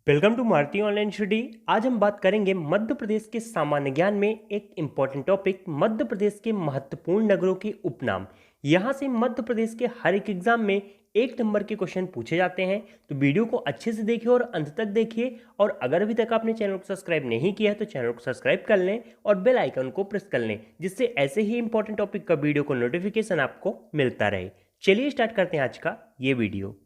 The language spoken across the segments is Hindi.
Welcome to Maruti online study. आज हम बात करेंगे मध्य प्रदेश के सामान्य ज्ञान में एक इम्पॉर्टेंट टॉपिक मध्य प्रदेश के महत्वपूर्ण नगरों के उपनाम। यहाँ से मध्य प्रदेश के हर एक एग्जाम में 1 नंबर के क्वेश्चन पूछे जाते हैं, तो वीडियो को अच्छे से देखिए और अंत तक देखिए। और अगर अभी तक आपने चैनल को सब्सक्राइब नहीं किया है तो चैनल को सब्सक्राइब कर लें और बेल आइकन को प्रेस कर लें, जिससे ऐसे ही इंपॉर्टेंट टॉपिक का वीडियो को नोटिफिकेशन आपको मिलता रहे। चलिए स्टार्ट करते हैं आज का ये वीडियो।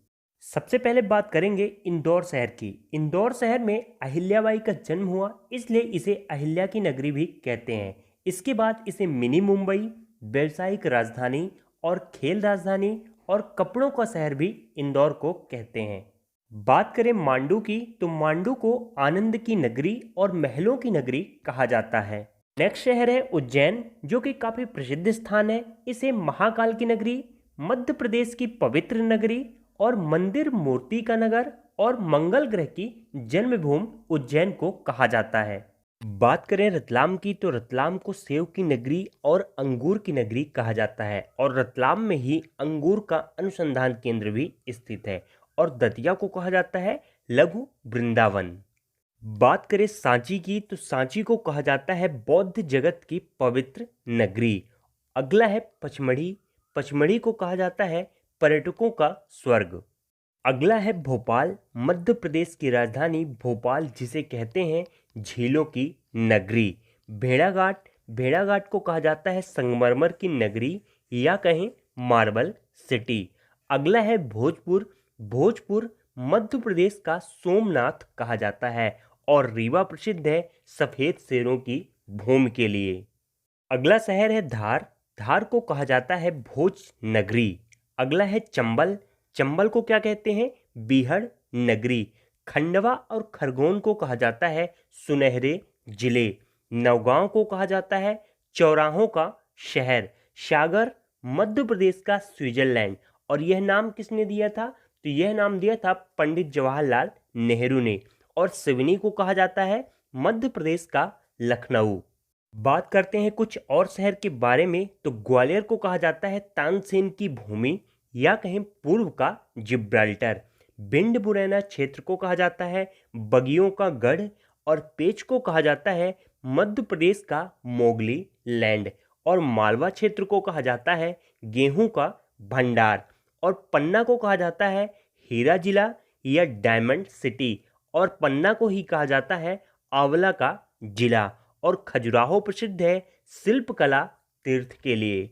सबसे पहले बात करेंगे इंदौर शहर की। इंदौर शहर में अहिल्याबाई का जन्म हुआ, इसलिए इसे अहिल्या की नगरी भी कहते हैं। इसके बाद इसे मिनी मुंबई, व्यवसायिक राजधानी और खेल राजधानी और कपड़ों का शहर भी इंदौर को कहते हैं। बात करें मांडू की, तो मांडू को आनंद की नगरी और महलों की नगरी कहा जाता है। नेक्स्ट शहर है उज्जैन, जो कि काफी प्रसिद्ध स्थान है। इसे महाकाल की नगरी, मध्य प्रदेश की पवित्र नगरी और मंदिर मूर्ति का नगर और मंगल ग्रह की जन्मभूमि उज्जैन को कहा जाता है। बात करें रतलाम की, तो रतलाम को सेव की नगरी और अंगूर की नगरी कहा जाता है और रतलाम में ही अंगूर का अनुसंधान केंद्र भी स्थित है। और दतिया को कहा जाता है लघु वृंदावन। बात करें सांची की, तो सांची को कहा जाता है बौद्ध जगत की पवित्र नगरी। अगला है पचमढ़ी। पचमढ़ी को कहा जाता है पर्यटकों का स्वर्ग। अगला है भोपाल। मध्य प्रदेश की राजधानी भोपाल, जिसे कहते हैं झीलों की नगरी। भेड़ाघाट, भेड़ाघाट को कहा जाता है संगमरमर की नगरी या कहें मार्बल सिटी। अगला है भोजपुर। भोजपुर मध्य प्रदेश का सोमनाथ कहा जाता है और रीवा प्रसिद्ध है सफेद शेरों की भूमि के लिए। अगला शहर है धार। धार को कहा जाता है भोज नगरी। अगला है चंबल। चंबल को क्या कहते हैं? बीहड़ नगरी। खंडवा और खरगोन को कहा जाता है सुनहरे जिले। नौगांव को कहा जाता है चौराहों का शहर। सागर मध्य प्रदेश का स्विट्जरलैंड। और यह नाम किसने दिया था? तो यह नाम दिया था पंडित जवाहरलाल नेहरू ने। और सिवनी को कहा जाता है मध्य प्रदेश का लखनऊ। बात करते हैं कुछ और शहर के बारे में, तो ग्वालियर को कहा जाता है तानसेन की भूमि या कहें पूर्व का जिब्राल्टर। भिंड मुरैना क्षेत्र को कहा जाता है बगियों का गढ़ और पेच को कहा जाता है मध्य प्रदेश का मोगली लैंड। और मालवा क्षेत्र को कहा जाता है गेहूं का भंडार। और पन्ना को कहा जाता है हीरा जिला या डायमंड सिटी। और पन्ना को ही कहा जाता है आंवला का जिला। और खजुराहो प्रसिद्ध है शिल्पकला तीर्थ के लिए।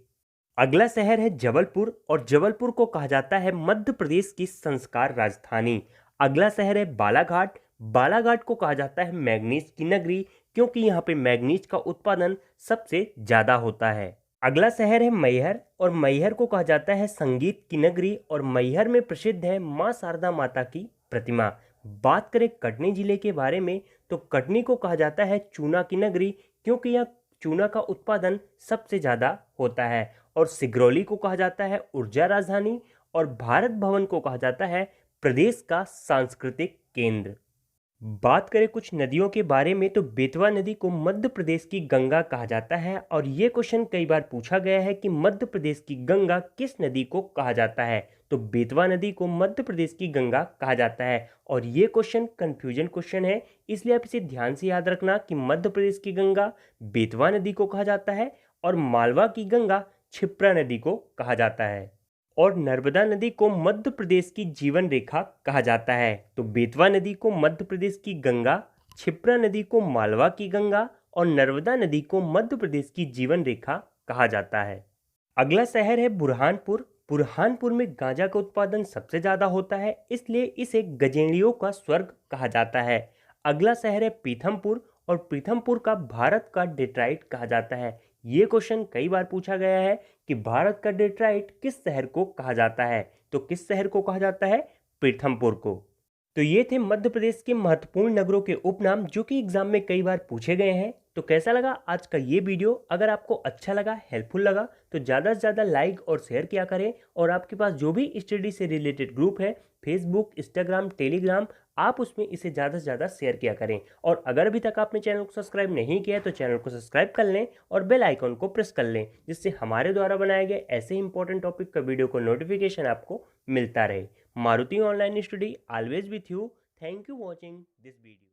अगला शहर है जबलपुर और जबलपुर को कहा जाता है मध्य प्रदेश की संस्कार राजधानी। अगला शहर है बालाघाट। बालाघाट को कहा जाता है मैग्नीज की नगरी, क्योंकि यहाँ पे मैग्नीज का उत्पादन सबसे ज्यादा होता है। अगला शहर है मैहर और मैहर को कहा जाता है संगीत की नगरी और मैहर में प्रसिद्ध है मां शारदा माता की प्रतिमा। बात करें कटनी जिले के बारे में, तो कटनी को कहा जाता है चूना की नगरी, क्योंकि यह चूना का उत्पादन सबसे ज़्यादा होता है। और सिगरौली को कहा जाता है ऊर्जा राजधानी। और भारत भवन को कहा जाता है प्रदेश का सांस्कृतिक केंद्र। बात करें कुछ नदियों के बारे में, तो बेतवा नदी को मध्य प्रदेश की गंगा कहा जाता है। और ये क्वेश्चन कई बार पूछा गया है कि मध्य प्रदेश की गंगा किस नदी को कहा जाता है, तो बेतवा नदी को मध्य प्रदेश की गंगा कहा जाता है। और ये क्वेश्चन कंफ्यूजन क्वेश्चन है, इसलिए आप इसे ध्यान से याद रखना कि मध्य प्रदेश की गंगा बेतवा नदी को कहा जाता है और मालवा की गंगा क्षिप्रा नदी को कहा जाता है। और नर्मदा नदी को मध्य प्रदेश की जीवन रेखा कहा जाता है। तो बेतवा नदी को मध्य प्रदेश की गंगा, क्षिप्रा नदी को मालवा की गंगा और नर्मदा नदी को मध्य प्रदेश की जीवन रेखा कहा जाता है। अगला शहर है बुरहानपुर। बुरहानपुर में गांजा का उत्पादन सबसे ज्यादा होता है, इसलिए इसे गजेंद्रियों का स्वर्ग कहा जाता है। अगला शहर है पीथमपुर और पीथमपुर का भारत का डेट्राइट कहा जाता है। ये क्वेश्चन कई बार पूछा गया है कि भारत का डेट्राइट किस शहर को कहा जाता है, तो किस शहर को कहा जाता है? पीथमपुर को। तो ये थे मध्य प्रदेश के महत्वपूर्ण नगरों के उपनाम, जो कि एग्जाम में कई बार पूछे गए हैं। तो कैसा लगा आज का ये वीडियो? अगर आपको अच्छा लगा, हेल्पफुल लगा, तो ज़्यादा से ज़्यादा लाइक और शेयर किया करें। और आपके पास जो भी स्टडी से रिलेटेड ग्रुप है, फेसबुक, इंस्टाग्राम, टेलीग्राम, आप उसमें इसे ज़्यादा से ज़्यादा शेयर किया करें। और अगर अभी तक आपने चैनल को सब्सक्राइब नहीं किया है तो चैनल को सब्सक्राइब कर लें और बेल आइकन को प्रेस कर लें, जिससे हमारे द्वारा बनाए गए ऐसे इंपॉर्टेंट टॉपिक का वीडियो को नोटिफिकेशन आपको मिलता रहे। Maruti online study always with you. Thank you watching this video.